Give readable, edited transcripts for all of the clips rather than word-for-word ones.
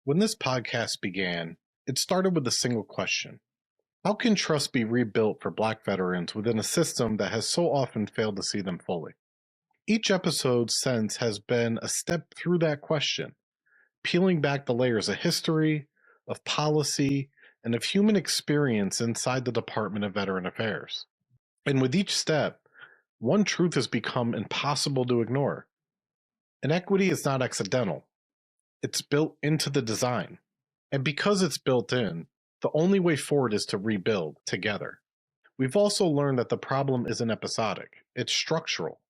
When this podcast began, it started with a single question. How can trust be rebuilt for Black veterans within a system that has so often failed to see them fully? Each episode since has been a step through that question, peeling back the layers of history, of policy, and of human experience inside the Department of Veteran Affairs. And with each step, one truth has become impossible to ignore. Inequity is not accidental. It's built into the design. And because it's built in, the only way forward is to rebuild together. We've also learned that the problem isn't episodic, it's structural.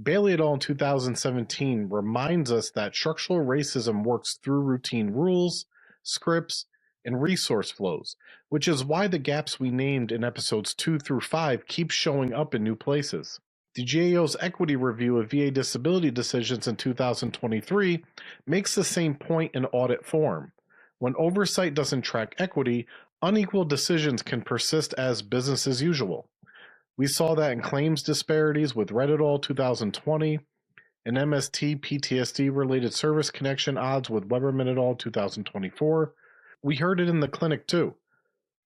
Bailey et al. In 2017 reminds us that structural racism works through routine rules, scripts, and resource flows, which is why the gaps we named in episodes 2 through 5 keep showing up in new places. The GAO's equity review of VA disability decisions in 2023 makes the same point in audit form. When oversight doesn't track equity, unequal decisions can persist as business as usual. We saw that in claims disparities with Red et al. 2020, and MST PTSD related service connection odds with Weberman et al. 2024. We heard it in the clinic too.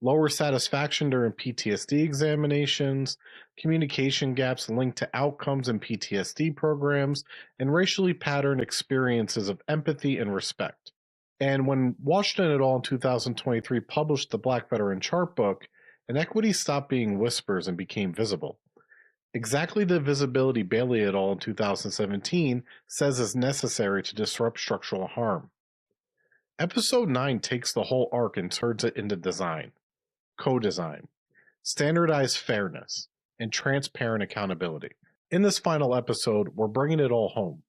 Lower satisfaction during PTSD examinations, communication gaps linked to outcomes in PTSD programs, and racially patterned experiences of empathy and respect. And when Washington et al. In 2023 published the Black Veteran Chart Book, inequity stopped being whispers and became visible. Exactly the visibility Bailey et al. In 2017 says is necessary to disrupt structural harm. Episode 9 takes the whole arc and turns it into design, co-design, standardized fairness, and transparent accountability. In this final episode, we're bringing it all home.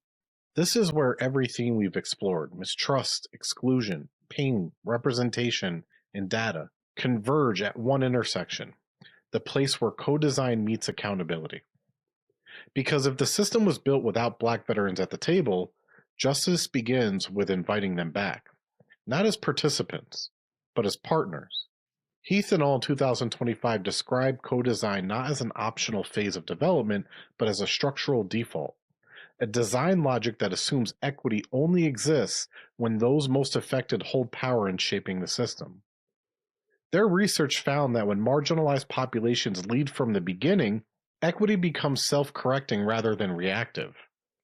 This is where every theme we've explored, mistrust, exclusion, pain, representation, and data, converge at one intersection, the place where co-design meets accountability. Because if the system was built without Black veterans at the table, justice begins with inviting them back, not as participants, but as partners. Heath et al. In 2025 described co-design not as an optional phase of development, but as a structural default. A design logic that assumes equity only exists when those most affected hold power in shaping the system. Their research found that when marginalized populations lead from the beginning, equity becomes self-correcting rather than reactive.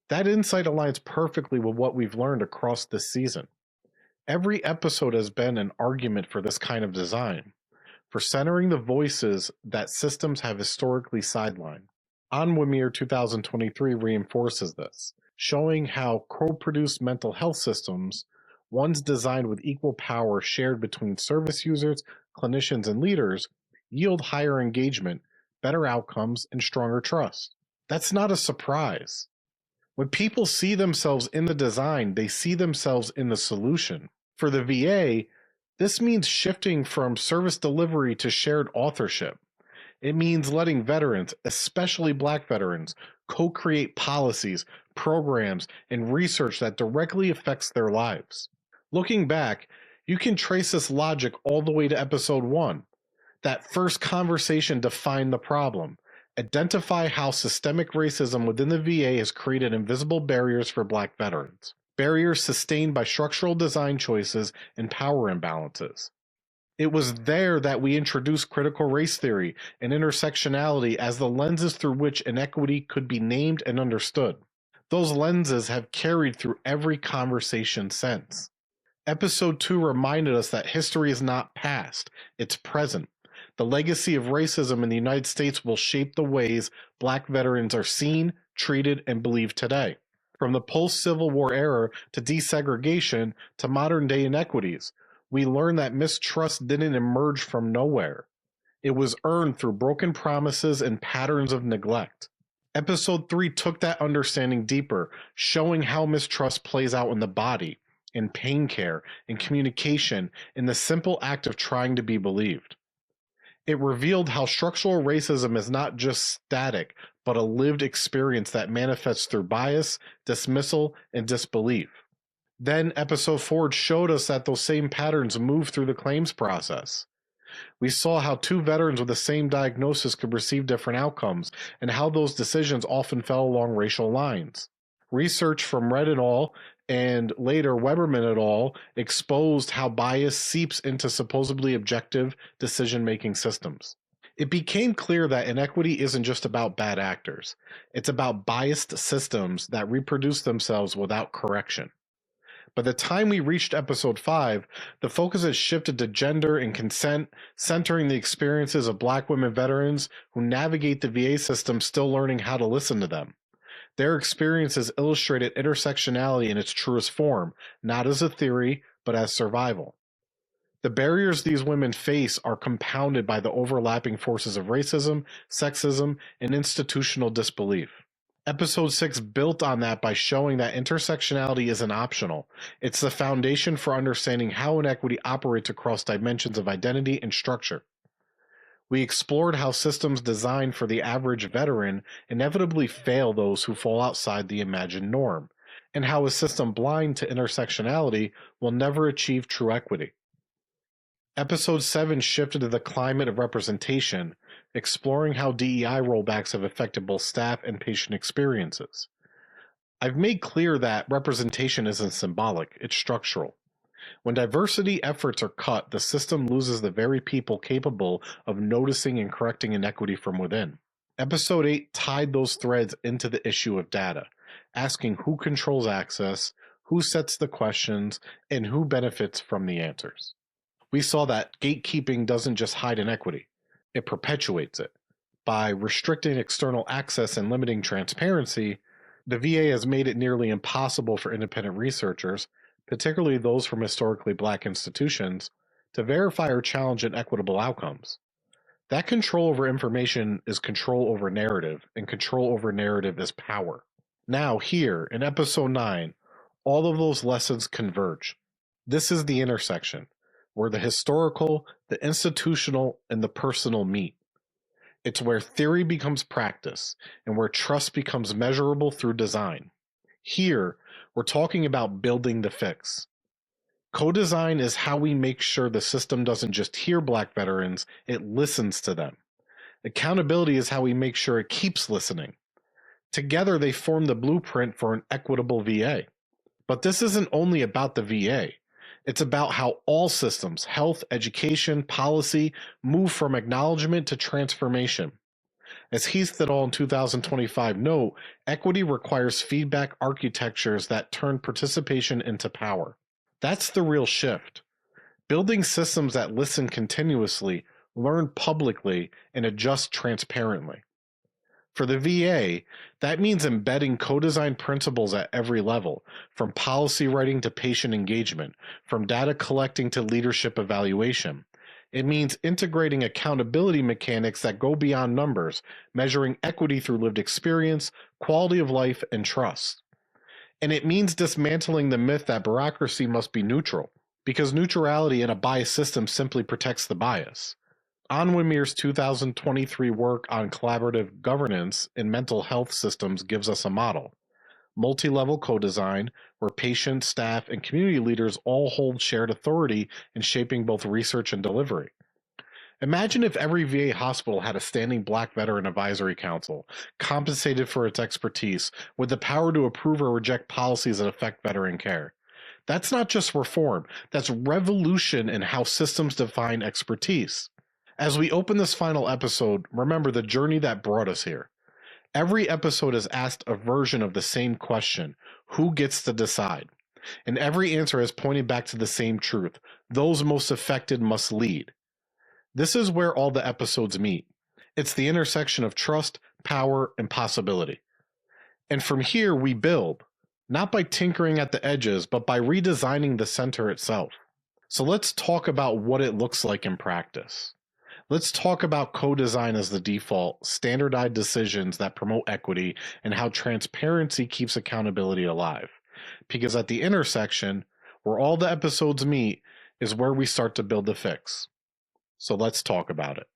That insight aligns perfectly with what we've learned across this season. Every episode has been an argument for this kind of design, for centering the voices that systems have historically sidelined. Onwemere 2023 reinforces this, showing how co-produced mental health systems, ones designed with equal power shared between service users, clinicians, and leaders, yield higher engagement, better outcomes, and stronger trust. That's not a surprise. When people see themselves in the design, they see themselves in the solution. For the VA, this means shifting from service delivery to shared authorship. It means letting veterans, especially Black veterans, co-create policies, programs, and research that directly affects their lives. Looking back, you can trace this logic all the way to episode 1. That first conversation defined the problem. Identify how systemic racism within the VA has created invisible barriers for Black veterans. Barriers sustained by structural design choices and power imbalances. It was there that we introduced critical race theory and intersectionality as the lenses through which inequity could be named and understood. Those lenses have carried through every conversation since. Episode 2 reminded us that history is not past, it's present. The legacy of racism in the United States will shape the ways Black veterans are seen, treated, and believed today. From the post-Civil War era to desegregation to modern-day inequities, we learned that mistrust didn't emerge from nowhere. It was earned through broken promises and patterns of neglect. Episode 3 took that understanding deeper, showing how mistrust plays out in the body, in pain care, in communication, in the simple act of trying to be believed. It revealed how structural racism is not just static, but a lived experience that manifests through bias, dismissal, and disbelief. Then episode 4 showed us that those same patterns move through the claims process. We saw how two veterans with the same diagnosis could receive different outcomes, and how those decisions often fell along racial lines. Research from Red et al. And later, Weberman et al. Exposed how bias seeps into supposedly objective decision making systems. It became clear that inequity isn't just about bad actors, it's about biased systems that reproduce themselves without correction. By the time we reached episode 5, the focus has shifted to gender and consent, centering the experiences of Black women veterans who navigate the VA system still learning how to listen to them. Their experiences illustrated intersectionality in its truest form, not as a theory, but as survival. The barriers these women face are compounded by the overlapping forces of racism, sexism, and institutional disbelief. Episode 6 built on that by showing that intersectionality isn't optional. It's the foundation for understanding how inequity operates across dimensions of identity and structure. We explored how systems designed for the average veteran inevitably fail those who fall outside the imagined norm, and how a system blind to intersectionality will never achieve true equity. Episode 7 shifted to the climate of representation, exploring how DEI rollbacks have affected both staff and patient experiences. I've made clear that representation isn't symbolic, it's structural. When diversity efforts are cut, the system loses the very people capable of noticing and correcting inequity from within. Episode 8 tied those threads into the issue of data, asking who controls access, who sets the questions, and who benefits from the answers. We saw that gatekeeping doesn't just hide inequity, it perpetuates it. By restricting external access and limiting transparency, the VA has made it nearly impossible for independent researchers, particularly those from historically Black institutions, to verify or challenge inequitable outcomes. That control over information is control over narrative, and control over narrative is power. Now, here, in episode 9, all of those lessons converge. This is the intersection, where the historical, the institutional, and the personal meet. It's where theory becomes practice, and where trust becomes measurable through design. Here, we're talking about building the fix. Co-design is how we make sure the system doesn't just hear Black veterans, it listens to them. Accountability is how we make sure it keeps listening. Together, they form the blueprint for an equitable VA. But this isn't only about the VA. It's about how all systems, health, education, policy, move from acknowledgement to transformation. As Heath et al. In 2025 note, equity requires feedback architectures that turn participation into power. That's the real shift. Building systems that listen continuously, learn publicly, and adjust transparently. For the VA, that means embedding co-design principles at every level, from policy writing to patient engagement, from data collecting to leadership evaluation. It means integrating accountability mechanics that go beyond numbers, measuring equity through lived experience, quality of life, and trust. And it means dismantling the myth that bureaucracy must be neutral, because neutrality in a biased system simply protects the bias. Anwimir's 2023 work on collaborative governance in mental health systems gives us a model. Multi-level co-design, where patients, staff, and community leaders all hold shared authority in shaping both research and delivery. Imagine if every VA hospital had a standing Black Veteran Advisory Council, compensated for its expertise, with the power to approve or reject policies that affect veteran care. That's not just reform, that's revolution in how systems define expertise. As we open this final episode, remember the journey that brought us here. Every episode has asked a version of the same question: who gets to decide? And every answer has pointed back to the same truth: those most affected must lead. This is where all the episodes meet. It's the intersection of trust, power, and possibility. And from here we build, not by tinkering at the edges, but by redesigning the center itself. So let's talk about what it looks like in practice. Let's talk about co-design as the default, standardized decisions that promote equity, and how transparency keeps accountability alive. Because at the intersection, where all the episodes meet, is where we start to build the fix. So let's talk about it.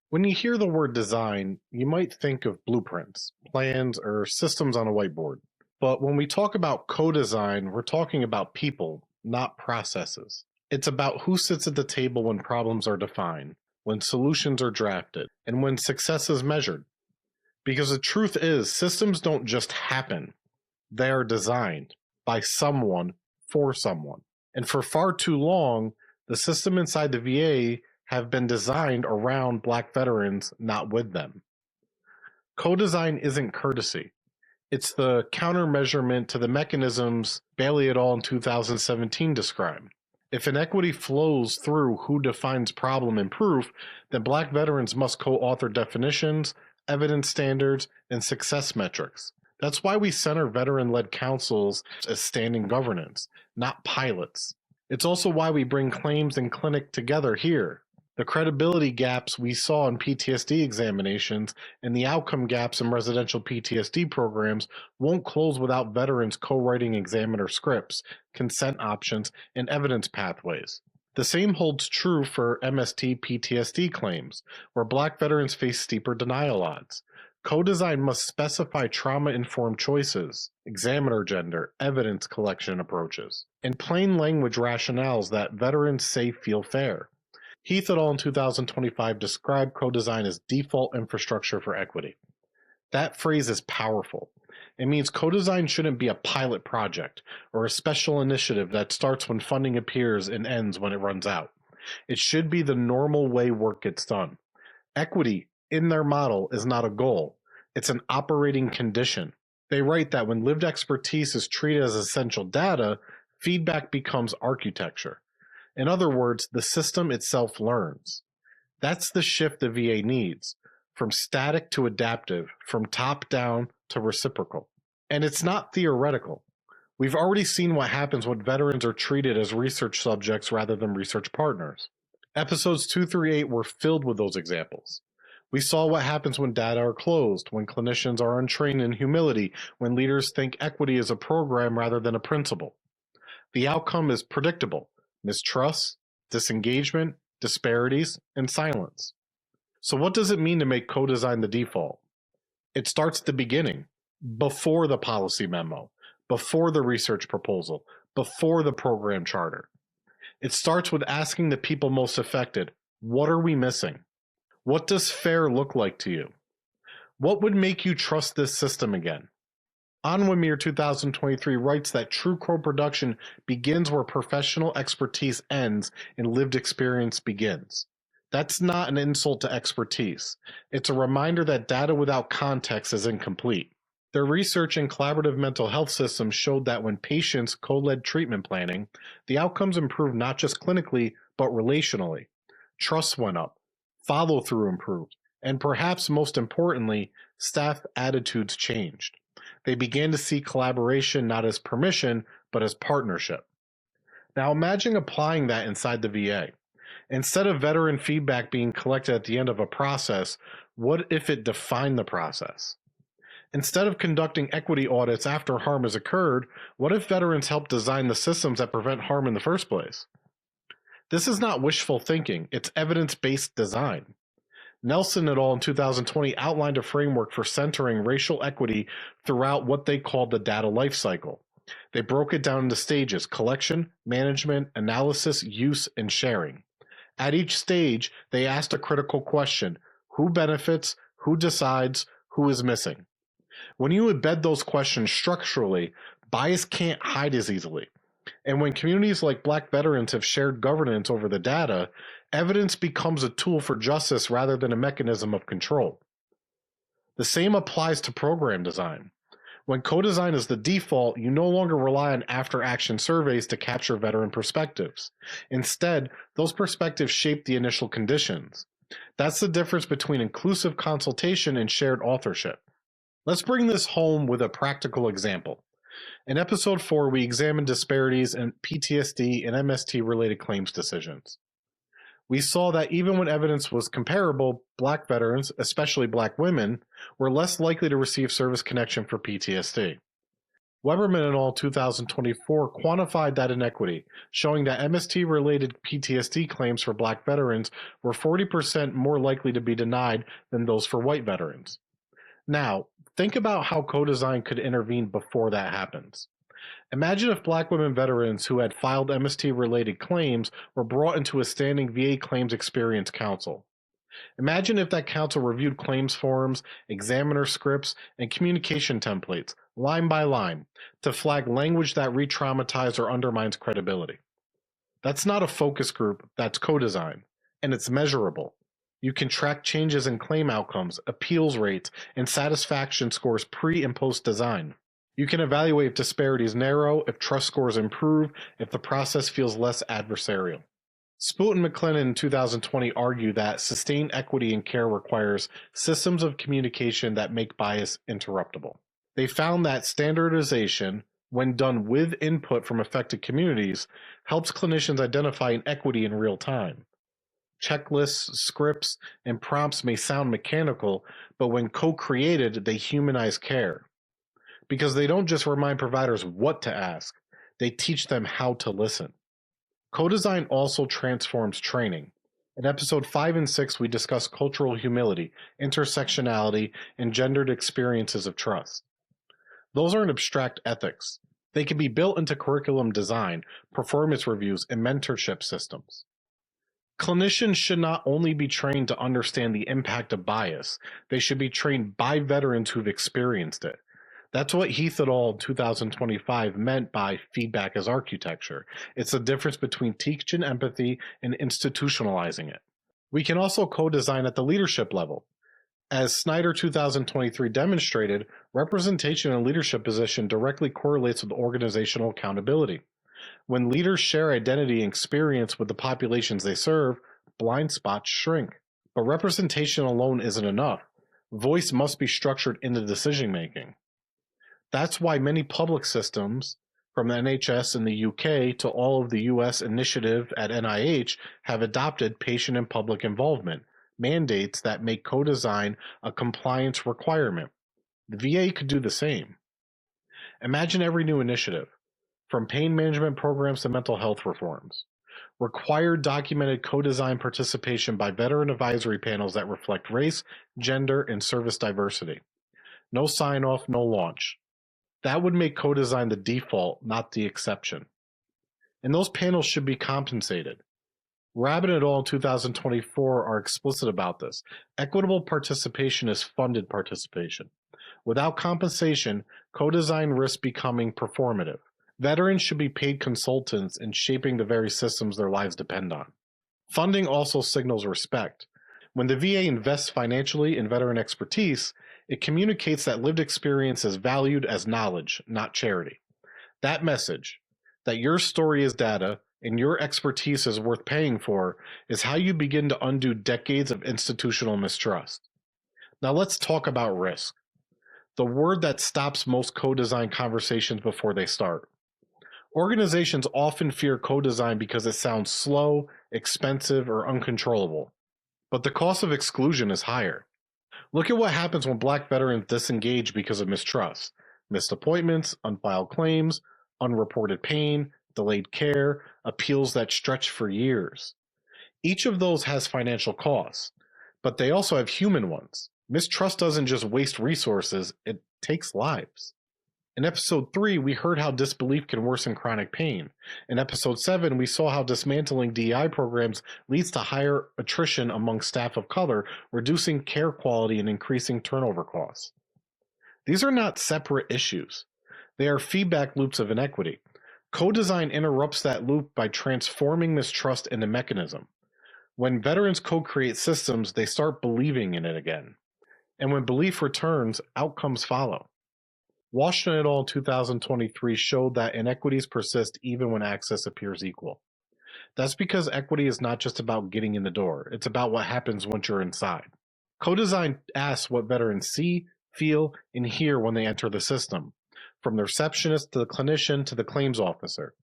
When you hear the word design, you might think of blueprints, plans, or systems on a whiteboard. But when we talk about co-design, we're talking about people, not processes. It's about who sits at the table when problems are defined, when solutions are drafted, and when success is measured. Because the truth is, systems don't just happen, they are designed by someone for someone. And for far too long, the system inside the VA have been designed around Black veterans, not with them. Co-design isn't courtesy. It's the countermeasurement to the mechanisms Bailey et al. In 2017 described. If inequity flows through who defines problem and proof, then Black veterans must co-author definitions, evidence standards, and success metrics. That's why we center veteran-led councils as standing governance, not pilots. It's also why we bring claims and clinic together here. The credibility gaps we saw in PTSD examinations and the outcome gaps in residential PTSD programs won't close without veterans co-writing examiner scripts, consent options, and evidence pathways. The same holds true for MST PTSD claims, where Black veterans face steeper denial odds. Co-design must specify trauma-informed choices, examiner gender, evidence collection approaches, and plain language rationales that veterans say feel fair. Heath et al. In 2025 described co-design as default infrastructure for equity. That phrase is powerful. It means co-design shouldn't be a pilot project or a special initiative that starts when funding appears and ends when it runs out. It should be the normal way work gets done. Equity, in their model, is not a goal. It's an operating condition. They write that when lived expertise is treated as essential data, feedback becomes architecture. In other words, the system itself learns. That's the shift the VA needs, from static to adaptive, from top down to reciprocal. And it's not theoretical. We've already seen what happens when veterans are treated as research subjects rather than research partners. Episodes 2 through 8 were filled with those examples. We saw what happens when data are closed, when clinicians are untrained in humility, when leaders think equity is a program rather than a principle. The outcome is predictable: mistrust, disengagement, disparities, and silence. So what does it mean to make co-design the default? It starts at the beginning, before the policy memo, before the research proposal, before the program charter. It starts with asking the people most affected, what are we missing? What does fair look like to you? What would make you trust this system again? Anwamir 2023 writes that true co-production begins where professional expertise ends and lived experience begins. That's not an insult to expertise. It's a reminder that data without context is incomplete. Their research in collaborative mental health systems showed that when patients co-led treatment planning, the outcomes improved not just clinically, but relationally. Trust went up, follow-through improved, and perhaps most importantly, staff attitudes changed. They began to see collaboration not as permission, but as partnership. Now imagine applying that inside the VA. Instead of veteran feedback being collected at the end of a process, what if it defined the process? Instead of conducting equity audits after harm has occurred, what if veterans help design the systems that prevent harm in the first place? This is not wishful thinking, it's evidence-based design. Nelson et al. In 2020 outlined a framework for centering racial equity throughout what they called the data lifecycle. They broke it down into stages: collection, management, analysis, use, and sharing. At each stage, they asked a critical question: who benefits, who decides, who is missing? When you embed those questions structurally, bias can't hide as easily. And when communities like Black veterans have shared governance over the data, evidence becomes a tool for justice rather than a mechanism of control. The same applies to program design. When co-design is the default, you no longer rely on after-action surveys to capture veteran perspectives. Instead, those perspectives shape the initial conditions. That's the difference between inclusive consultation and shared authorship. Let's bring this home with a practical example. In episode 4, we examined disparities in PTSD and MST-related claims decisions. We saw that even when evidence was comparable, Black veterans, especially Black women, were less likely to receive service connection for PTSD. Weberman et al. 2024 quantified that inequity, showing that MST-related PTSD claims for Black veterans were 40% more likely to be denied than those for white veterans. Now, Think about how co-design could intervene before that happens. Imagine if Black women veterans who had filed MST-related claims were brought into a standing VA Claims Experience Council. Imagine if that council reviewed claims forms, examiner scripts, and communication templates, line by line, to flag language that re traumatizes or undermines credibility. That's not a focus group, that's co design, and it's measurable. You can track changes in claim outcomes, appeals rates, and satisfaction scores pre and post design. You can evaluate if disparities narrow, if trust scores improve, if the process feels less adversarial. Spoot and McLennan in 2020 argue that sustained equity in care requires systems of communication that make bias interruptible. They found that standardization, when done with input from affected communities, helps clinicians identify inequity in real time. Checklists, scripts, and prompts may sound mechanical, but when co-created, they humanize care. Because they don't just remind providers what to ask, they teach them how to listen. Co-design also transforms training. In episode 5 and 6, we discuss cultural humility, intersectionality, and gendered experiences of trust. Those aren't abstract ethics. They can be built into curriculum design, performance reviews, and mentorship systems. Clinicians should not only be trained to understand the impact of bias, they should be trained by veterans who've experienced it. That's what Heath et al. In 2025 meant by feedback as architecture. It's the difference between teaching empathy and institutionalizing it. We can also co-design at the leadership level. As Snyder 2023 demonstrated, representation in a leadership position directly correlates with organizational accountability. When leaders share identity and experience with the populations they serve, blind spots shrink. But representation alone isn't enough. Voice must be structured into decision making. That's why many public systems, from the NHS in the UK to all of the US initiative at NIH, have adopted patient and public involvement mandates that make co-design a compliance requirement. The VA could do the same. Imagine every new initiative, from pain management programs to mental health reforms, require documented co-design participation by veteran advisory panels that reflect race, gender, and service diversity. No sign-off, no launch. That would make co-design the default, not the exception. And those panels should be compensated. Rabbit et al. In 2024 are explicit about this. Equitable participation is funded participation. Without compensation, co-design risks becoming performative. Veterans should be paid consultants in shaping the very systems their lives depend on. Funding also signals respect. When the VA invests financially in veteran expertise, it communicates that lived experience is valued as knowledge, not charity. That message, that your story is data and your expertise is worth paying for, is how you begin to undo decades of institutional mistrust. Now let's talk about risk, the word that stops most co-design conversations before they start. Organizations often fear co-design because it sounds slow, expensive, or uncontrollable. But the cost of exclusion is higher. Look at what happens when Black veterans disengage because of mistrust. Missed appointments, unfiled claims, unreported pain, delayed care, appeals that stretch for years. Each of those has financial costs, but they also have human ones. Mistrust doesn't just waste resources, it takes lives. In episode 3, we heard how disbelief can worsen chronic pain. In episode 7, we saw how dismantling DEI programs leads to higher attrition among staff of color, reducing care quality and increasing turnover costs. These are not separate issues. They are feedback loops of inequity. Co-design interrupts that loop by transforming mistrust into mechanism. When veterans co-create systems, they start believing in it again. And when belief returns, outcomes follow. Washington et al. In 2023 showed that inequities persist even when access appears equal. That's because equity is not just about getting in the door, it's about what happens once you're inside. Co-design asks what veterans see, feel, and hear when they enter the system, from the receptionist to the clinician to the claims officer.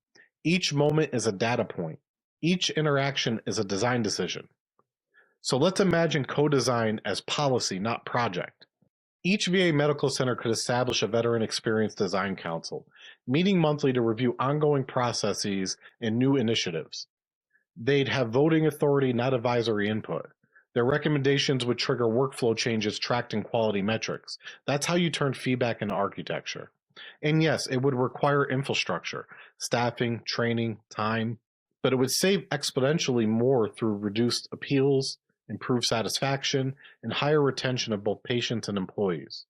Each moment is a data point. Each interaction is a design decision. So let's imagine co-design as policy, not project. Each VA medical center could establish a Veteran Experience Design Council, meeting monthly to review ongoing processes and new initiatives. They'd have voting authority, not advisory input. Their recommendations would trigger workflow changes tracked in quality metrics. That's how you turn feedback into architecture. And yes, it would require infrastructure, staffing, training, time, but it would save exponentially more through reduced appeals, improved satisfaction, and higher retention of both patients and employees.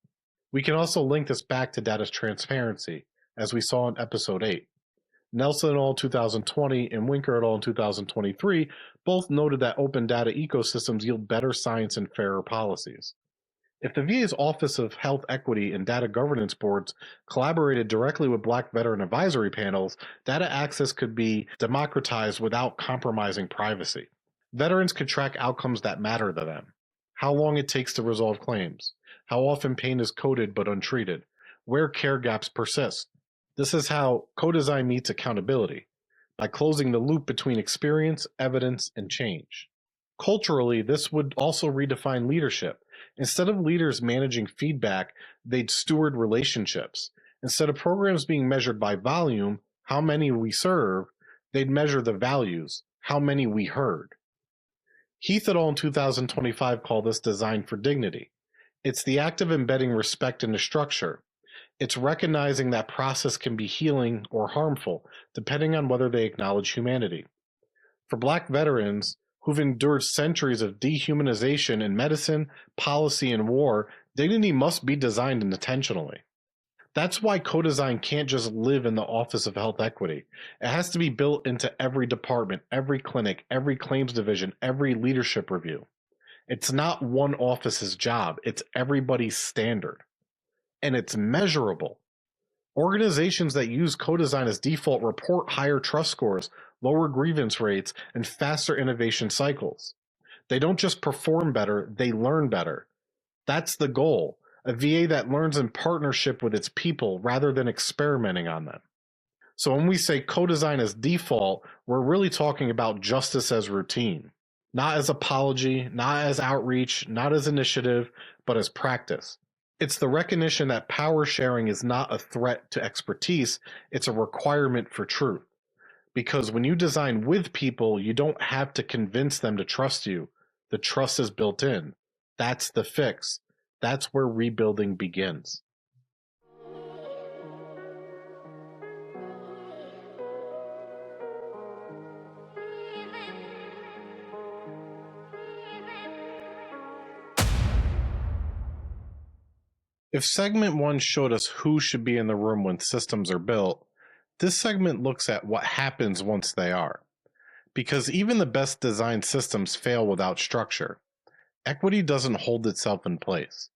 We can also link this back to data transparency, as we saw in episode 8. Nelson et al. 2020 and Winker et al. In 2023 both noted that open data ecosystems yield better science and fairer policies. If the VA's Office of Health Equity and Data Governance Boards collaborated directly with Black veteran advisory panels, data access could be democratized without compromising privacy. Veterans could track outcomes that matter to them: how long it takes to resolve claims, how often pain is coded but untreated, where care gaps persist. This is how co-design meets accountability, by closing the loop between experience, evidence, and change. Culturally, this would also redefine leadership. Instead of leaders managing feedback, they'd steward relationships. Instead of programs being measured by volume, how many we serve, they'd measure the values, how many we heard. Heath et al. In 2025 call this design for dignity. It's the act of embedding respect into structure. It's recognizing that process can be healing or harmful, depending on whether they acknowledge humanity. For Black veterans who've endured centuries of dehumanization in medicine, policy, and war, dignity must be designed intentionally. That's why co-design can't just live in the Office of Health Equity. It has to be built into every department, every clinic, every claims division, every leadership review. It's not one office's job, it's everybody's standard. And it's measurable. Organizations that use co-design as default report higher trust scores, lower grievance rates, and faster innovation cycles. They don't just perform better, they learn better. That's the goal, a VA that learns in partnership with its people rather than experimenting on them. So when we say co-design as default, we're really talking about justice as routine. Not as apology, not as outreach, not as initiative, but as practice. It's the recognition that power sharing is not a threat to expertise, it's a requirement for truth. Because when you design with people, you don't have to convince them to trust you. The trust is built in. That's the fix. That's where rebuilding begins. If segment 1 showed us who should be in the room when systems are built, this segment looks at what happens once they are. Because even the best designed systems fail without structure. Equity doesn't hold itself in place.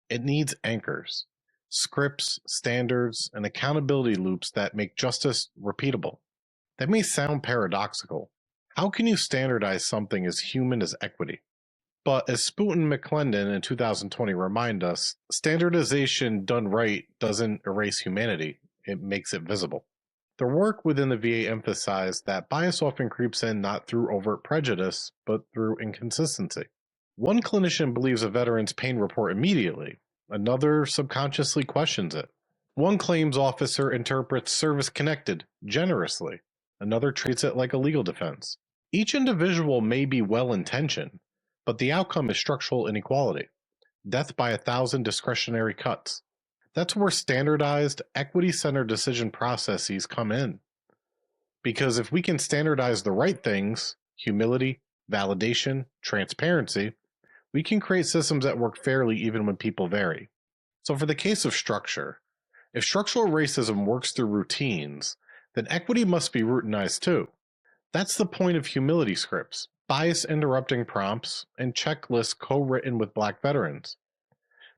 It needs anchors, scripts, standards, and accountability loops that make justice repeatable. That may sound paradoxical. How can you standardize something as human as equity? But as Spoot and McClendon in 2020 remind us, standardization done right doesn't erase humanity, it makes it visible. Their work within the VA emphasized that bias often creeps in not through overt prejudice, but through inconsistency. One clinician believes a veteran's pain report immediately, another subconsciously questions it. One claims officer interprets service-connected generously, another treats it like a legal defense. Each individual may be well-intentioned, but the outcome is structural inequality. Death by 1,000 discretionary cuts. That's where standardized, equity-centered decision processes come in. Because if we can standardize the right things, humility, validation, transparency, we can create systems that work fairly even when people vary. So for the case of structure, if structural racism works through routines, then equity must be routinized too. That's the point of humility scripts, bias interrupting prompts, and checklists co-written with Black veterans.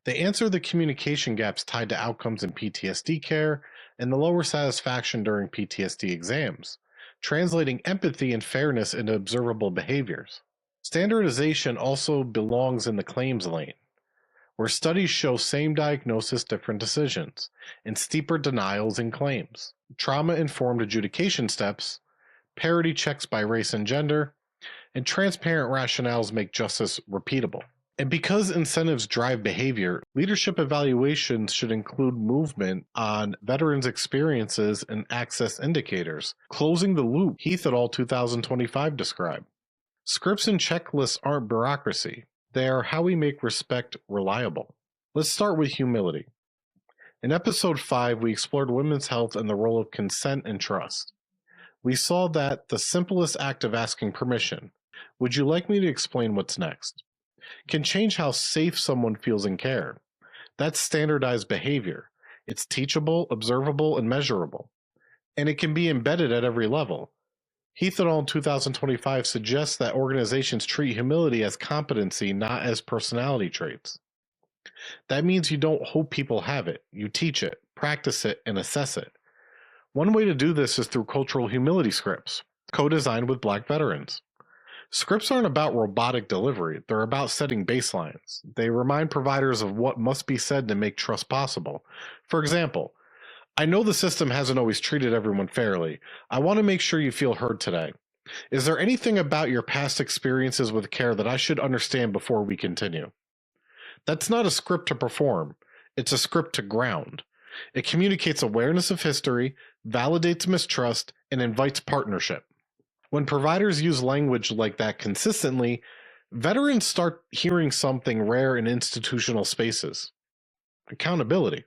They answer the communication gaps tied to outcomes in PTSD care and the lower satisfaction during PTSD exams, translating empathy and fairness into observable behaviors. Standardization also belongs in the claims lane, where studies show same diagnosis, different decisions, and steeper denials in claims, trauma-informed adjudication steps, parity checks by race and gender, and transparent rationales make justice repeatable. And because incentives drive behavior, leadership evaluations should include movement on veterans' experiences and access indicators, closing the loop Heath et al. 2025 described. Scripts and checklists aren't bureaucracy. They are how we make respect reliable. Let's start with humility. In episode 5, we explored women's health and the role of consent and trust. We saw that the simplest act of asking permission, "Would you like me to explain what's next?" can change how safe someone feels in care. That's standardized behavior. It's teachable, observable, and measurable. And it can be embedded at every level. Heath et al. In 2025 suggests that organizations treat humility as competency, not as personality traits. That means you don't hope people have it. You teach it, practice it, and assess it. One way to do this is through cultural humility scripts, co-designed with Black veterans. Scripts aren't about robotic delivery. They're about setting baselines. They remind providers of what must be said to make trust possible. For example, "I know the system hasn't always treated everyone fairly. I want to make sure you feel heard today. Is there anything about your past experiences with care that I should understand before we continue?" That's not a script to perform. It's a script to ground. It communicates awareness of history, validates mistrust, and invites partnership. When providers use language like that consistently, veterans start hearing something rare in institutional spaces: accountability.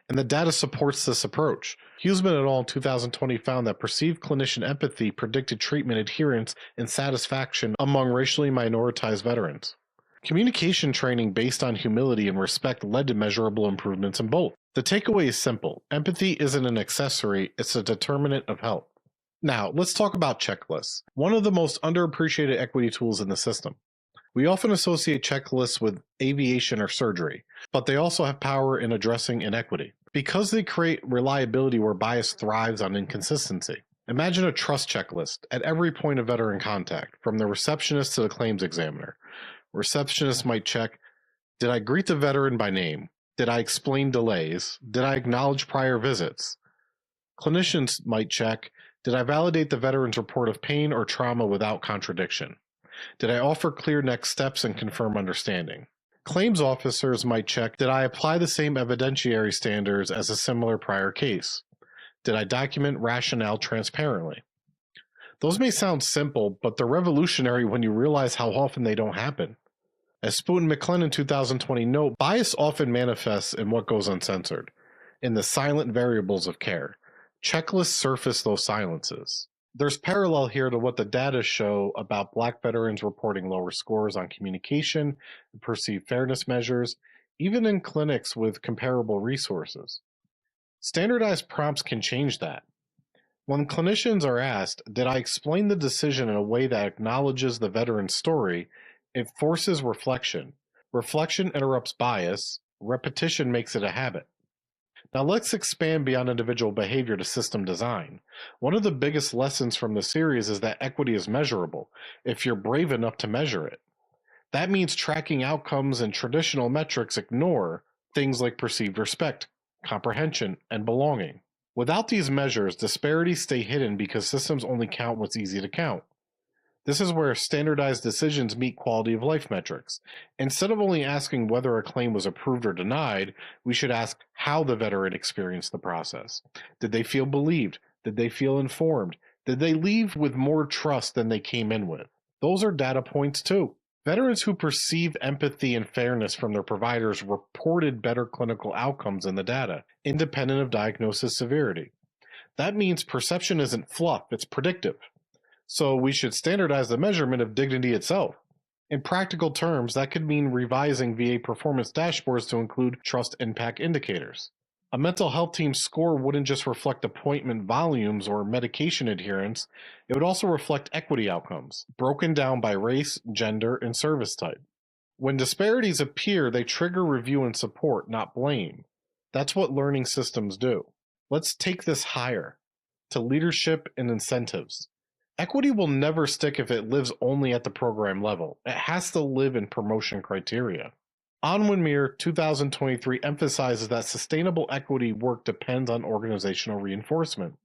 And the data supports this approach. Huseman et al. In 2020 found that perceived clinician empathy predicted treatment adherence and satisfaction among racially minoritized veterans. Communication training based on humility and respect led to measurable improvements in both. The takeaway is simple. Empathy isn't an accessory, it's a determinant of health. Now, let's talk about checklists, one of the most underappreciated equity tools in the system. We often associate checklists with aviation or surgery, but they also have power in addressing inequity, because they create reliability where bias thrives on inconsistency. Imagine a trust checklist at every point of veteran contact, from the receptionist to the claims examiner. Receptionist might check, "Did I greet the veteran by name? Did I explain delays? Did I acknowledge prior visits?" Clinicians might check, "Did I validate the veteran's report of pain or trauma without contradiction? Did I offer clear next steps and confirm understanding?" Claims officers might check, "Did I apply the same evidentiary standards as a similar prior case? Did I document rationale transparently?" Those may sound simple, but they're revolutionary when you realize how often they don't happen. As Spoot and McClellan in 2020 note, bias often manifests in what goes uncensored, in the silent variables of care. Checklists surface those silences. There's parallel here to what the data show about Black veterans reporting lower scores on communication and perceived fairness measures, even in clinics with comparable resources. Standardized prompts can change that. When clinicians are asked, "Did I explain the decision in a way that acknowledges the veteran's story?" it forces reflection. Reflection interrupts bias. Repetition makes it a habit. Now let's expand beyond individual behavior to system design. One of the biggest lessons from the series is that equity is measurable, if you're brave enough to measure it. That means tracking outcomes and traditional metrics ignore things like perceived respect, comprehension, and belonging. Without these measures, disparities stay hidden because systems only count what's easy to count. This is where standardized decisions meet quality of life metrics. Instead of only asking whether a claim was approved or denied, we should ask how the veteran experienced the process. Did they feel believed? Did they feel informed? Did they leave with more trust than they came in with? Those are data points too. Veterans who perceive empathy and fairness from their providers reported better clinical outcomes in the data, independent of diagnosis severity. That means perception isn't fluff, it's predictive. So we should standardize the measurement of dignity itself. In practical terms, that could mean revising VA performance dashboards to include trust impact indicators. A mental health team's score wouldn't just reflect appointment volumes or medication adherence, it would also reflect equity outcomes, broken down by race, gender, and service type. When disparities appear, they trigger review and support, not blame. That's what learning systems do. Let's take this higher, to leadership and incentives. Equity will never stick if it lives only at the program level. It has to live in promotion criteria. Onwinmere 2023 emphasizes that sustainable equity work depends on organizational reinforcement.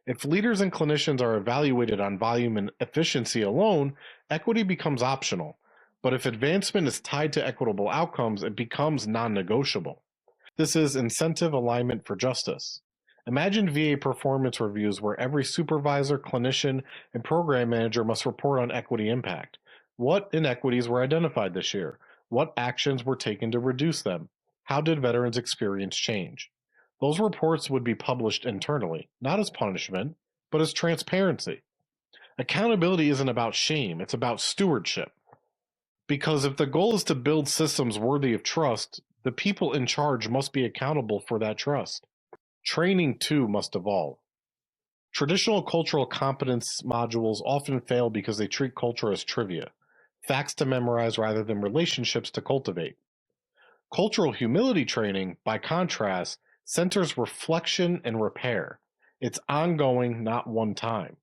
If leaders and clinicians are evaluated on volume and efficiency alone, equity becomes optional. But if advancement is tied to equitable outcomes, it becomes non-negotiable. This is incentive alignment for justice. Imagine VA performance reviews where every supervisor, clinician, and program manager must report on equity impact. What inequities were identified this year? What actions were taken to reduce them? How did veterans' experience change? Those reports would be published internally, not as punishment, but as transparency. Accountability isn't about shame, it's about stewardship. Because if the goal is to build systems worthy of trust, the people in charge must be accountable for that trust. Training, too, must evolve. Traditional cultural competence modules often fail because they treat culture as trivia, facts to memorize rather than relationships to cultivate. Cultural humility training, by contrast, centers reflection and repair. It's ongoing, not one time.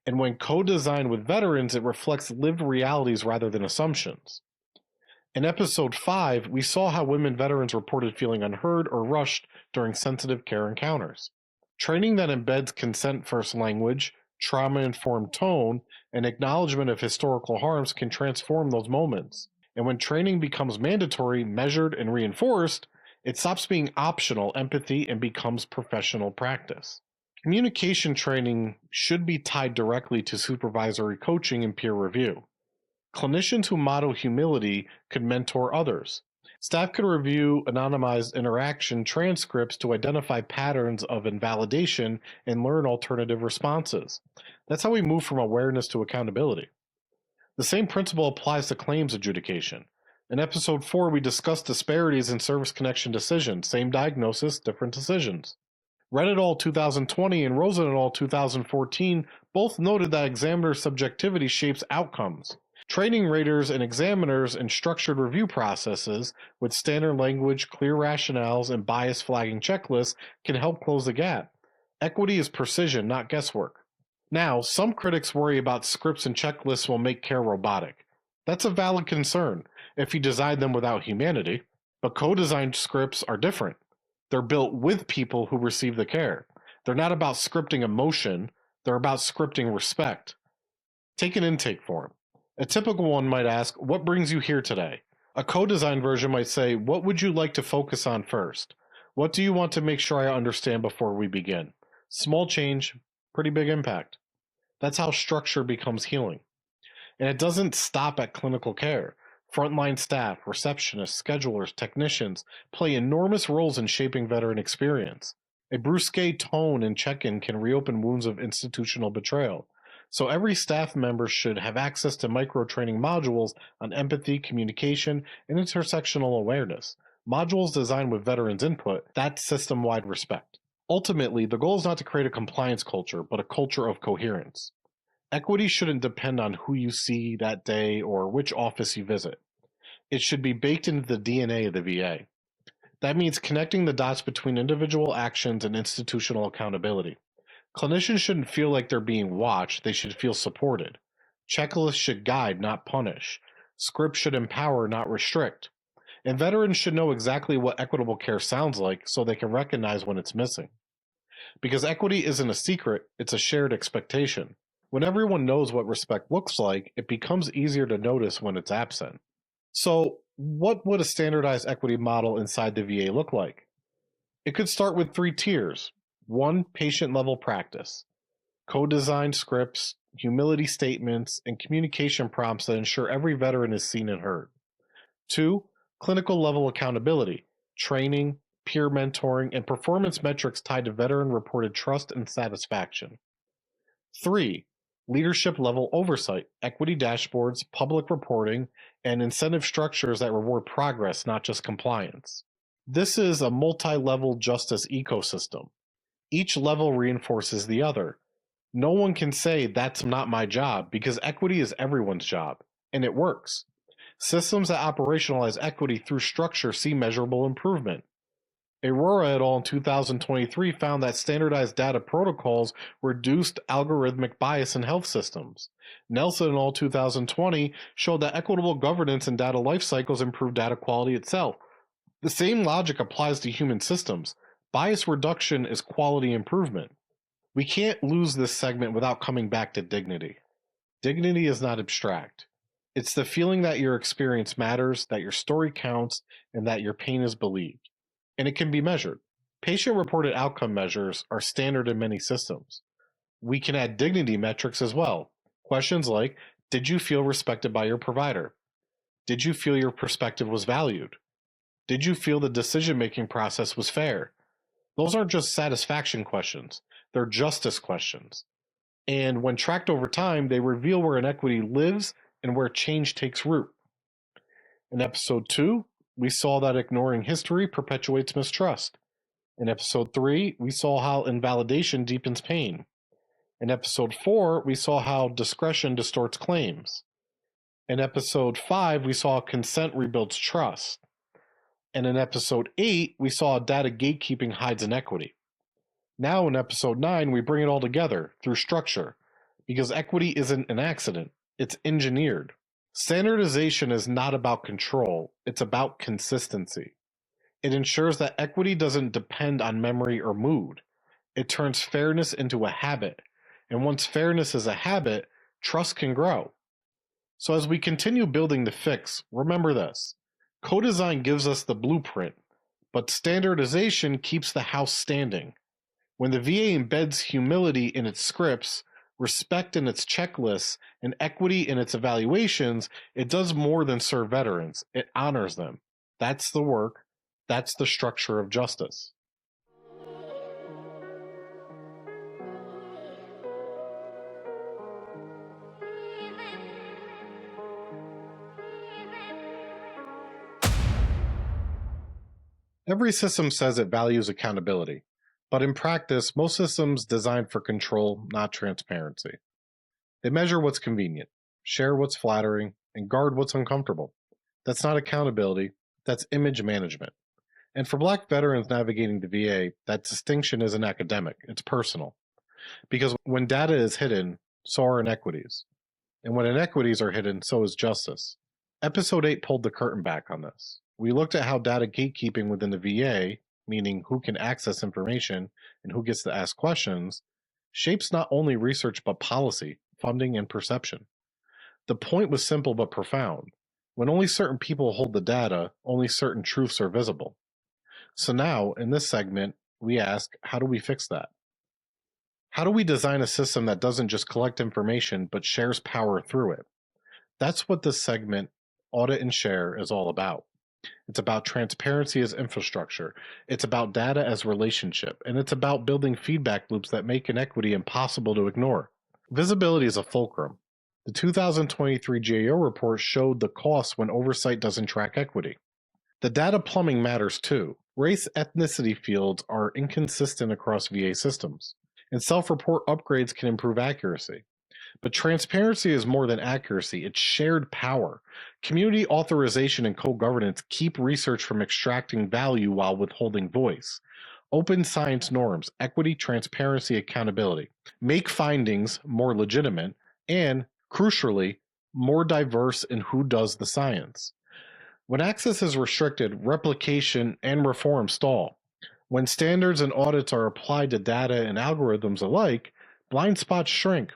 And when co-designed with veterans, it reflects lived realities rather than assumptions. In episode 5, we saw how women veterans reported feeling unheard or rushed during sensitive care encounters. Training that embeds consent-first language, trauma-informed tone, and acknowledgement of historical harms can transform those moments. And when training becomes mandatory, measured, and reinforced, it stops being optional empathy and becomes professional practice. Communication training should be tied directly to supervisory coaching and peer review. Clinicians who model humility could mentor others. Staff could review anonymized interaction transcripts to identify patterns of invalidation and learn alternative responses. That's how we move from awareness to accountability. The same principle applies to claims adjudication. In episode 4, we discussed disparities in service connection decisions, same diagnosis, different decisions. Reddit et al. 2020 and Rosen et al. 2014 both noted that examiner subjectivity shapes outcomes. Training raters and examiners in structured review processes with standard language, clear rationales, and bias flagging checklists can help close the gap. Equity is precision, not guesswork. Now, some critics worry about scripts and checklists will make care robotic. That's a valid concern if you design them without humanity, but co-designed scripts are different. They're built with people who receive the care. They're not about scripting emotion, they're about scripting respect. Take an intake form. A typical one might ask, "What brings you here today?" A co-designed version might say, "What would you like to focus on first? What do you want to make sure I understand before we begin?" Small change, pretty big impact. That's how structure becomes healing. And it doesn't stop at clinical care. Frontline staff, receptionists, schedulers, technicians play enormous roles in shaping veteran experience. A brusque tone in check-in can reopen wounds of institutional betrayal. So every staff member should have access to micro-training modules on empathy, communication, and intersectional awareness. Modules designed with veterans' input, that's system-wide respect. Ultimately, the goal is not to create a compliance culture, but a culture of coherence. Equity shouldn't depend on who you see that day or which office you visit. It should be baked into the DNA of the VA. That means connecting the dots between individual actions and institutional accountability. Clinicians shouldn't feel like they're being watched, they should feel supported. Checklists should guide, not punish. Scripts should empower, not restrict. And veterans should know exactly what equitable care sounds like so they can recognize when it's missing. Because equity isn't a secret, it's a shared expectation. When everyone knows what respect looks like, it becomes easier to notice when it's absent. So, what would a standardized equity model inside the VA look like? It could start with 3 tiers. 1, patient-level practice. Co-designed scripts, humility statements, and communication prompts that ensure every veteran is seen and heard. 2, clinical-level accountability, training, peer mentoring, and performance metrics tied to veteran-reported trust and satisfaction. 3, leadership level oversight, equity dashboards, public reporting, and incentive structures that reward progress, not just compliance. This is a multi-level justice ecosystem. Each level reinforces the other. No one can say that's not my job because equity is everyone's job, and it works. Systems that operationalize equity through structure see measurable improvement. Aurora et al. In 2023 found that standardized data protocols reduced algorithmic bias in health systems. Nelson et al. 2020 showed that equitable governance in data life cycles improved data quality itself. The same logic applies to human systems. Bias reduction is quality improvement. We can't lose this segment without coming back to dignity. Dignity is not abstract. It's the feeling that your experience matters, that your story counts, and that your pain is believed. And it can be measured. Patient-reported outcome measures are standard in many systems. We can add dignity metrics as well. Questions like, did you feel respected by your provider? Did you feel your perspective was valued? Did you feel the decision-making process was fair? Those aren't just satisfaction questions, they're justice questions. And when tracked over time, they reveal where inequity lives and where change takes root. In episode 2, we saw that ignoring history perpetuates mistrust. In episode 3, we saw how invalidation deepens pain. In episode 4, we saw how discretion distorts claims. In episode 5, we saw consent rebuilds trust. And in episode 8, we saw data gatekeeping hides inequity. Now in episode 9, we bring it all together through structure, because equity isn't an accident, it's engineered. Standardization is not about control, it's about consistency. It ensures that equity doesn't depend on memory or mood. It turns fairness into a habit, and once fairness is a habit, trust can grow. So as we continue building the fix, remember this. Co-design gives us the blueprint, but standardization keeps the house standing. When the VA embeds humility in its scripts, respect in its checklists, and equity in its evaluations, it does more than serve veterans. It honors them. That's the work. That's the structure of justice. Every system says it values accountability, but in practice, most systems design for control, not transparency. They measure what's convenient, share what's flattering, and guard what's uncomfortable. That's not accountability, that's image management. And for Black veterans navigating the VA, that distinction isn't academic, it's personal. Because when data is hidden, so are inequities. And when inequities are hidden, so is justice. Episode 8 pulled the curtain back on this. We looked at how data gatekeeping within the VA, meaning who can access information and who gets to ask questions, shapes not only research but policy, funding, and perception. The point was simple but profound. When only certain people hold the data, only certain truths are visible. So now, in this segment, we ask, how do we fix that? How do we design a system that doesn't just collect information but shares power through it? That's what this segment, Audit and Share, is all about. It's about transparency as infrastructure. It's about data as relationship. And it's about building feedback loops that make inequity impossible to ignore. Visibility is a fulcrum. The 2023 GAO report showed the costs when oversight doesn't track equity. The data plumbing matters too. Race ethnicity fields are inconsistent across VA systems, and self-report upgrades can improve accuracy. But transparency is more than accuracy, it's shared power. Community authorization and co-governance keep research from extracting value while withholding voice. Open science norms, equity, transparency, accountability make findings more legitimate and, crucially, more diverse in who does the science. When access is restricted, replication and reform stall. When standards and audits are applied to data and algorithms alike, blind spots shrink.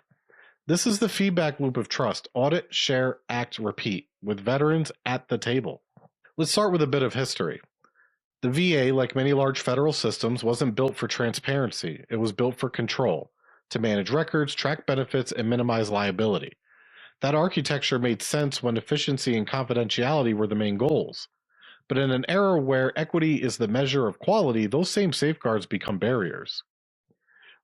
This is the feedback loop of trust: audit, share, act, repeat, with veterans at the table. Let's start with a bit of history. The VA, like many large federal systems, wasn't built for transparency. It was built for control, to manage records, track benefits, and minimize liability. That architecture made sense when efficiency and confidentiality were the main goals. But in an era where equity is the measure of quality, those same safeguards become barriers.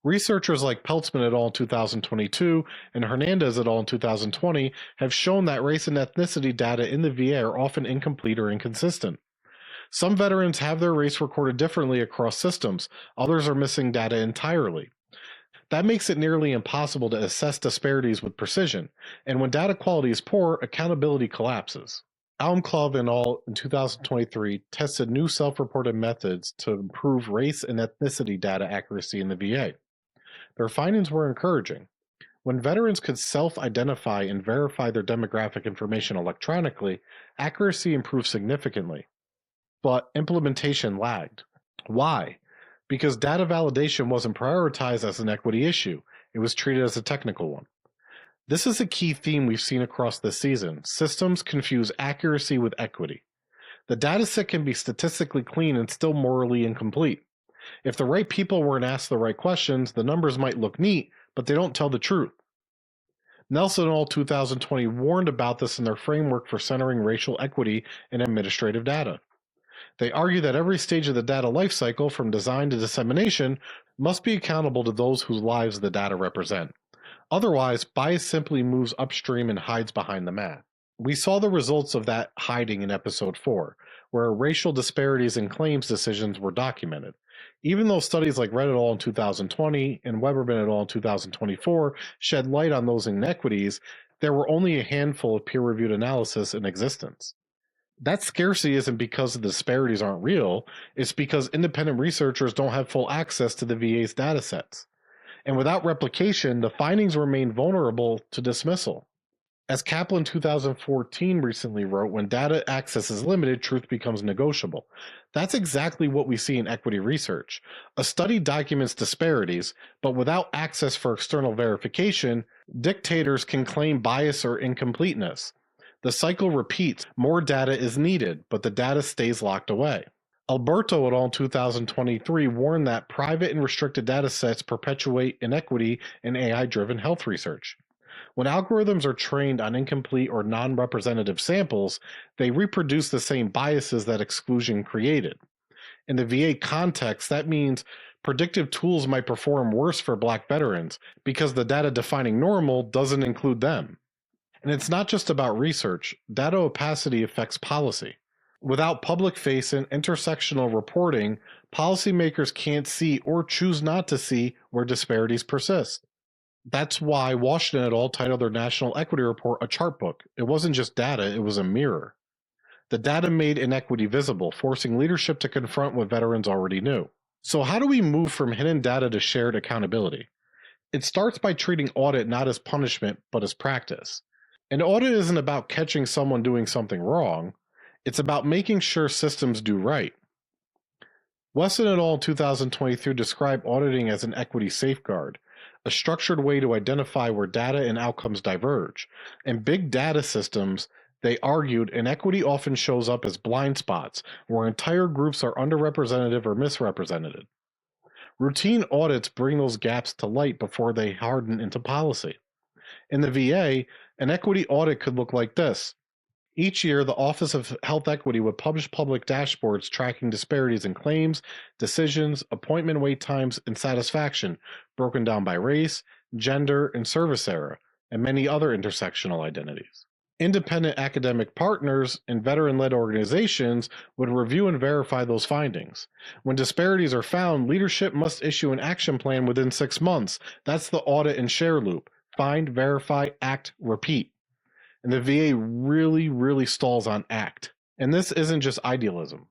Researchers like Peltzman et al. In 2022 and Hernandez et al. In 2020 have shown that race and ethnicity data in the VA are often incomplete or inconsistent. Some veterans have their race recorded differently across systems, others are missing data entirely. That makes it nearly impossible to assess disparities with precision, and when data quality is poor, accountability collapses. Almklov et al. In 2023 tested new self-reported methods to improve race and ethnicity data accuracy in the VA. Their findings were encouraging. When veterans could self-identify and verify their demographic information electronically, accuracy improved significantly. But implementation lagged. Why? Because data validation wasn't prioritized as an equity issue. It was treated as a technical one. This is a key theme we've seen across this season. Systems confuse accuracy with equity. The dataset can be statistically clean and still morally incomplete. If the right people weren't asked the right questions, the numbers might look neat, but they don't tell the truth. Nelson et al. 2020 warned about this in their framework for centering racial equity in administrative data. They argue that every stage of the data lifecycle, from design to dissemination, must be accountable to those whose lives the data represent. Otherwise, bias simply moves upstream and hides behind the math. We saw the results of that hiding in episode 4, where racial disparities in claims decisions were documented. Even though studies like Red et al. In 2020 and Weberman et al. In 2024 shed light on those inequities, there were only a handful of peer-reviewed analysis in existence. That scarcity isn't because the disparities aren't real, it's because independent researchers don't have full access to the VA's datasets. And without replication, the findings remain vulnerable to dismissal. As Kaplan 2014 recently wrote, when data access is limited, truth becomes negotiable. That's exactly what we see in equity research. A study documents disparities, but without access for external verification, dictators can claim bias or incompleteness. The cycle repeats. More data is needed, but the data stays locked away. Alberto et al. In 2023 warned that private and restricted data sets perpetuate inequity in AI-driven health research. When algorithms are trained on incomplete or non-representative samples, they reproduce the same biases that exclusion created. In the VA context, that means predictive tools might perform worse for Black veterans because the data defining normal doesn't include them. And it's not just about research. Data opacity affects policy. Without public-facing, intersectional reporting, policymakers can't see or choose not to see where disparities persist. That's why Washington et al. Titled their National Equity Report a chart book. It wasn't just data, it was a mirror. The data made inequity visible, forcing leadership to confront what veterans already knew. So how do we move from hidden data to shared accountability? It starts by treating audit not as punishment, but as practice. An audit isn't about catching someone doing something wrong. It's about making sure systems do right. Wesson et al. In 2023 described auditing as an equity safeguard, a structured way to identify where data and outcomes diverge. In big data systems, they argued inequity often shows up as blind spots, where entire groups are underrepresented or misrepresented. Routine audits bring those gaps to light before they harden into policy. In the VA, an equity audit could look like this. Each year, the Office of Health Equity would publish public dashboards tracking disparities in claims, decisions, appointment wait times, and satisfaction, broken down by race, gender, and service era, and many other intersectional identities. Independent academic partners and veteran-led organizations would review and verify those findings. When disparities are found, leadership must issue an action plan within 6 months. That's the audit and share loop. Find, verify, act, repeat. And the VA really stalls on act. And this isn't just idealism.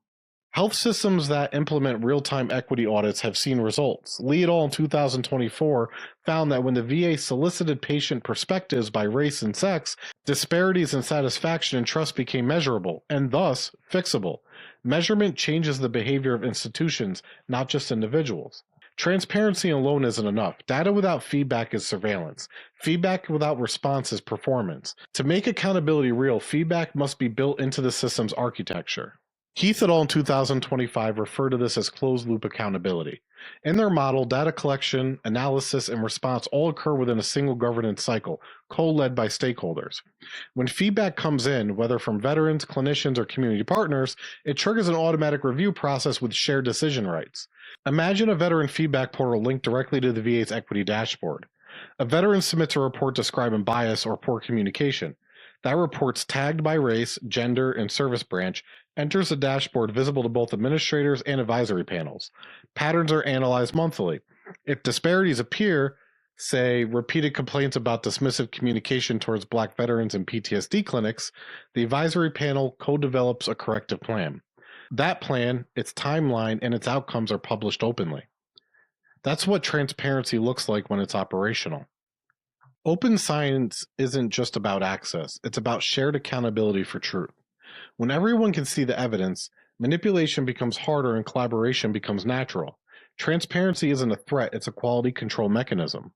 Health systems that implement real-time equity audits have seen results. Lee et al. In 2024 found that when the VA solicited patient perspectives by race and sex, disparities in satisfaction and trust became measurable, and thus fixable. Measurement changes the behavior of institutions, not just individuals. Transparency alone isn't enough. Data without feedback is surveillance. Feedback without response is performance. To make accountability real, feedback must be built into the system's architecture. Heath et al. In 2025 refer to this as closed-loop accountability. In their model, data collection, analysis, and response all occur within a single governance cycle, co-led by stakeholders. When feedback comes in, whether from veterans, clinicians, or community partners, it triggers an automatic review process with shared decision rights. Imagine a veteran feedback portal linked directly to the VA's equity dashboard. A veteran submits a report describing bias or poor communication. That report's tagged by race, gender, and service branch, enters the dashboard visible to both administrators and advisory panels. Patterns are analyzed monthly. If disparities appear, say repeated complaints about dismissive communication towards Black veterans in PTSD clinics, the advisory panel co-develops a corrective plan. That plan, its timeline, and its outcomes are published openly. That's what transparency looks like when it's operational. Open science isn't just about access, it's about shared accountability for truth. When everyone can see the evidence, manipulation becomes harder and collaboration becomes natural. Transparency isn't a threat, it's a quality control mechanism.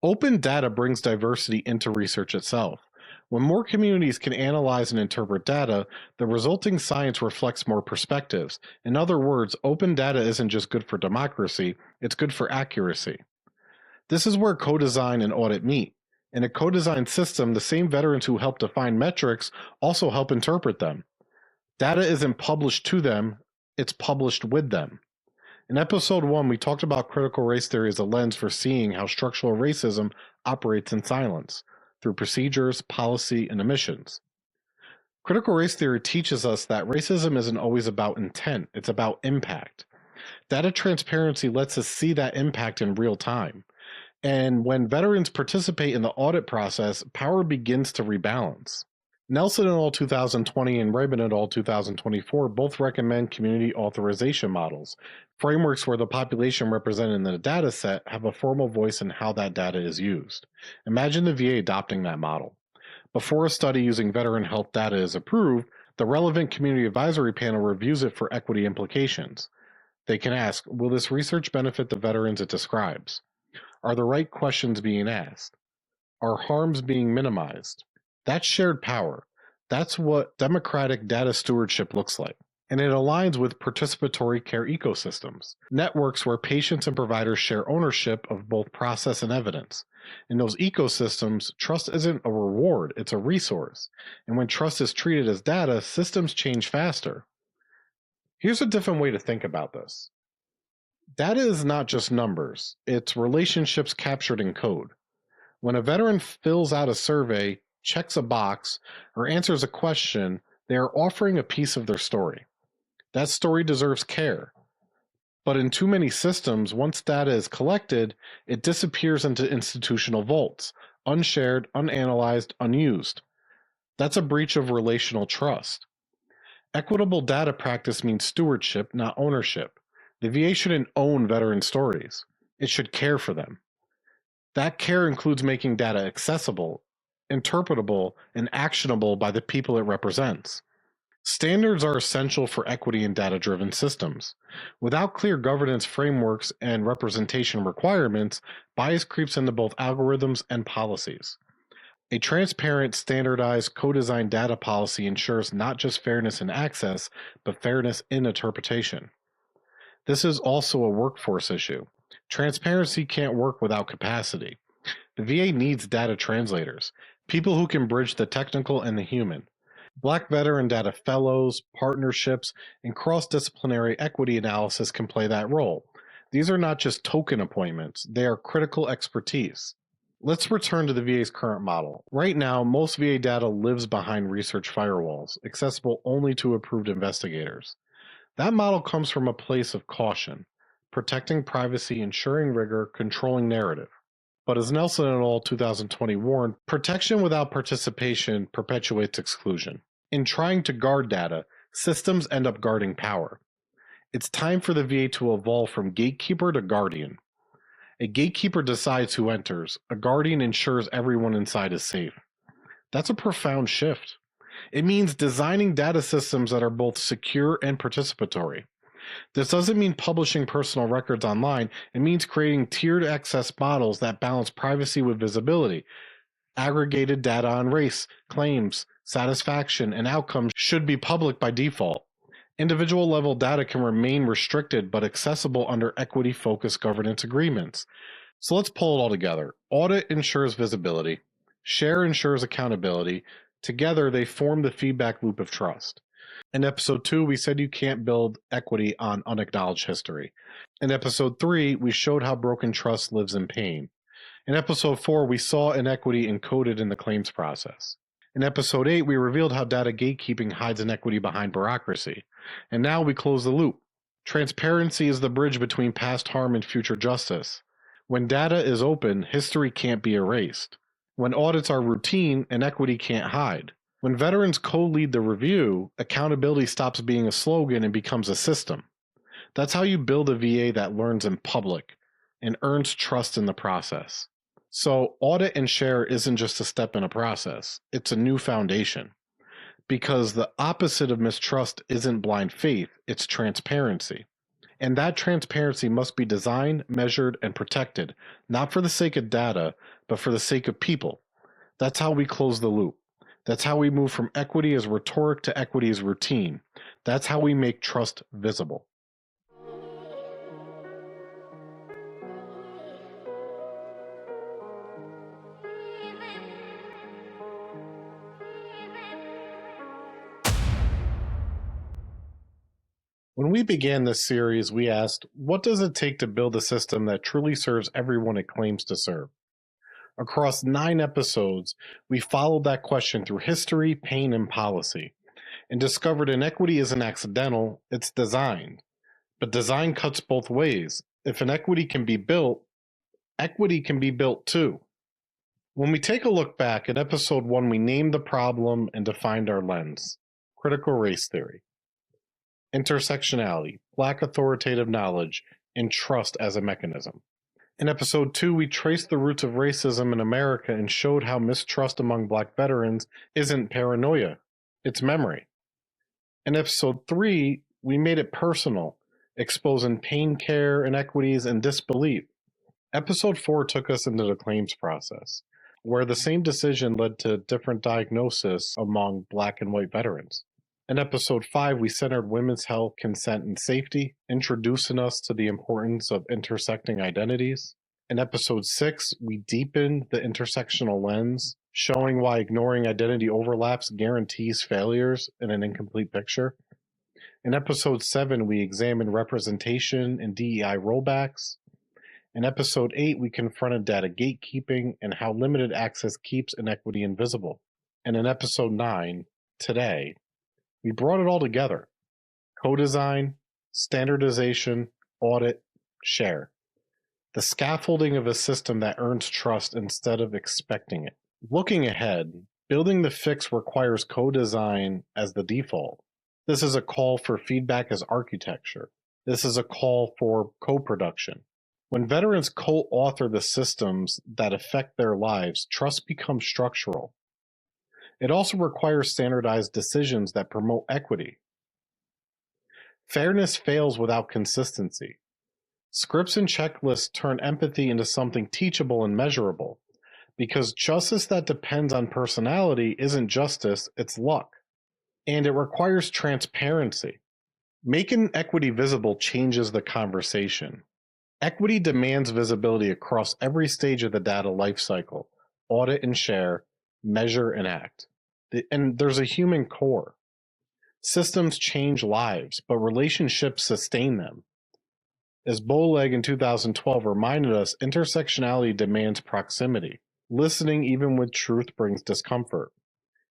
Open data brings diversity into research itself. When more communities can analyze and interpret data, the resulting science reflects more perspectives. In other words, open data isn't just good for democracy, it's good for accuracy. This is where co-design and audit meet. In a co-designed system, the same veterans who help define metrics also help interpret them. Data isn't published to them, it's published with them. In episode 1, we talked about critical race theory as a lens for seeing how structural racism operates in silence, through procedures, policy, and omissions. Critical race theory teaches us that racism isn't always about intent, it's about impact. Data transparency lets us see that impact in real time. And when veterans participate in the audit process, power begins to rebalance. Nelson et al. 2020 and Raymond et al. 2024 both recommend community authorization models, frameworks where the population represented in the data set have a formal voice in how that data is used. Imagine the VA adopting that model. Before a study using veteran health data is approved, the relevant community advisory panel reviews it for equity implications. They can ask, will this research benefit the veterans it describes? Are the right questions being asked? Are harms being minimized? That's shared power. That's what democratic data stewardship looks like. And it aligns with participatory care ecosystems, networks where patients and providers share ownership of both process and evidence. In those ecosystems, trust isn't a reward, it's a resource. And when trust is treated as data, systems change faster. Here's a different way to think about this. Data is not just numbers, it's relationships captured in code. When a veteran fills out a survey, checks a box, or answers a question, they are offering a piece of their story. That story deserves care. But in too many systems, once data is collected, it disappears into institutional vaults, unshared, unanalyzed, unused. That's a breach of relational trust. Equitable data practice means stewardship, not ownership. The VA shouldn't own veteran stories. It should care for them. That care includes making data accessible, interpretable, and actionable by the people it represents. Standards are essential for equity in data-driven systems. Without clear governance frameworks and representation requirements, bias creeps into both algorithms and policies. A transparent, standardized, co-designed data policy ensures not just fairness in access, but fairness in interpretation. This is also a workforce issue. Transparency can't work without capacity. The VA needs data translators, people who can bridge the technical and the human. Black veteran data fellows, partnerships, and cross-disciplinary equity analysis can play that role. These are not just token appointments, they are critical expertise. Let's return to the VA's current model. Right now, most VA data lives behind research firewalls, accessible only to approved investigators. That model comes from a place of caution, protecting privacy, ensuring rigor, controlling narrative. But as Nelson et al. 2020 warned, protection without participation perpetuates exclusion. In trying to guard data, systems end up guarding power. It's time for the VA to evolve from gatekeeper to guardian. A gatekeeper decides who enters, a guardian ensures everyone inside is safe. That's a profound shift. It means designing data systems that are both secure and participatory. This doesn't mean publishing personal records online. It means creating tiered access models that balance privacy with visibility. Aggregated data on race, claims, satisfaction, and outcomes should be public by default. Individual level data can remain restricted but accessible under equity-focused governance agreements. So let's pull it all together. Audit ensures visibility. Share ensures accountability. Together, they form the feedback loop of trust. In episode 2, we said you can't build equity on unacknowledged history. In episode 3, we showed how broken trust lives in pain. In episode 4, we saw inequity encoded in the claims process. In episode 8, we revealed how data gatekeeping hides inequity behind bureaucracy. And now we close the loop. Transparency is the bridge between past harm and future justice. When data is open, history can't be erased. When audits are routine, inequity can't hide. When veterans co-lead the review, accountability stops being a slogan and becomes a system. That's how you build a VA that learns in public and earns trust in the process. So audit and share isn't just a step in a process, it's a new foundation. Because the opposite of mistrust isn't blind faith, it's transparency. And that transparency must be designed, measured, and protected, not for the sake of data, but for the sake of people. That's how we close the loop. That's how we move from equity as rhetoric to equity as routine. That's how we make trust visible. When we began this series, we asked, what does it take to build a system that truly serves everyone it claims to serve? Across 9 episodes, we followed that question through history, pain, and policy, and discovered inequity isn't accidental, it's designed. But design cuts both ways. If inequity can be built, equity can be built too. When we take a look back at episode 1, we named the problem and defined our lens. Critical race theory, intersectionality, Black authoritative knowledge, and trust as a mechanism. In episode 2, we traced the roots of racism in America and showed how mistrust among Black veterans isn't paranoia, it's memory. In episode 3, we made it personal, exposing pain care, inequities, and disbelief. Episode 4 took us into the claims process, where the same decision led to different diagnosis among Black and white veterans. In episode 5, we centered women's health, consent, and safety, introducing us to the importance of intersecting identities. In episode 6, we deepened the intersectional lens, showing why ignoring identity overlaps guarantees failures in an incomplete picture. In episode 7, we examined representation and DEI rollbacks. In episode 8, we confronted data gatekeeping and how limited access keeps inequity invisible. And in episode 9, today, we brought it all together. Co-design, standardization, audit, share. The scaffolding of a system that earns trust instead of expecting it. Looking ahead, building the fix requires co-design as the default. This is a call for feedback as architecture. This is a call for co-production. When veterans co-author the systems that affect their lives, trust becomes structural. It also requires standardized decisions that promote equity. Fairness fails without consistency. Scripts and checklists turn empathy into something teachable and measurable, because justice that depends on personality isn't justice, it's luck. And it requires transparency. Making equity visible changes the conversation. Equity demands visibility across every stage of the data lifecycle: audit and share, measure and act. And there's a human core. Systems change lives, but relationships sustain them. As Bowleg in 2012 reminded us, intersectionality demands proximity. Listening even with truth brings discomfort.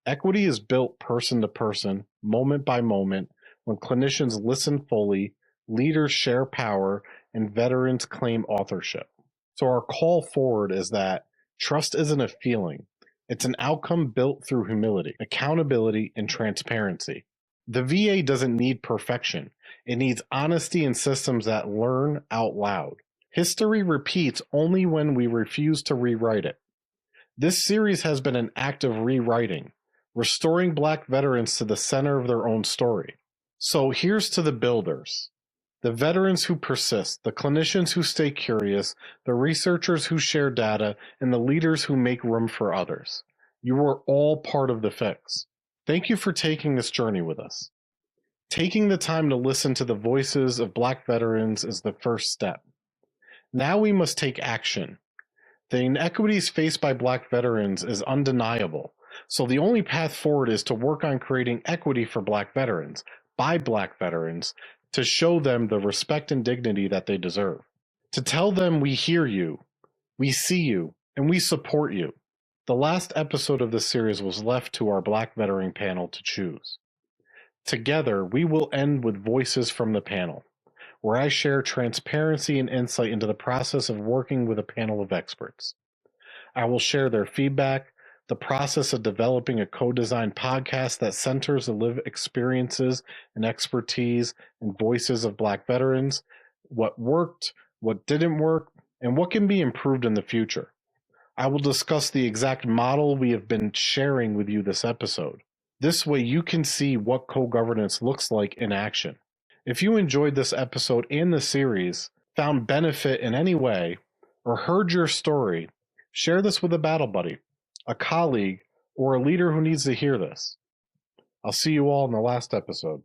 Equity is built person to person, moment by moment, when clinicians listen fully, leaders share power, and veterans claim authorship. So our call forward is that trust isn't a feeling. It's an outcome built through humility, accountability, and transparency. The VA doesn't need perfection. It needs honesty and systems that learn out loud. History repeats only when we refuse to rewrite it. This series has been an act of rewriting, restoring Black veterans to the center of their own story. So here's to the builders. The veterans who persist, the clinicians who stay curious, the researchers who share data, and the leaders who make room for others. You are all part of the fix. Thank you for taking this journey with us. Taking the time to listen to the voices of Black veterans is the first step. Now we must take action. The inequities faced by Black veterans is undeniable, so the only path forward is to work on creating equity for Black veterans, by Black veterans, to show them the respect and dignity that they deserve. To tell them we hear you, we see you, and we support you. The last episode of this series was left to our Black veteran panel to choose. Together, we will end with voices from the panel, where I share transparency and insight into the process of working with a panel of experts. I will share their feedback, the process of developing a co-designed podcast that centers the lived experiences and expertise and voices of Black veterans, what worked, what didn't work, and what can be improved in the future. I will discuss the exact model we have been sharing with you this episode. This way you can see what co-governance looks like in action. If you enjoyed this episode and the series, found benefit in any way, or heard your story, share this with a battle buddy, a colleague, or a leader who needs to hear this. I'll see you all in the last episode.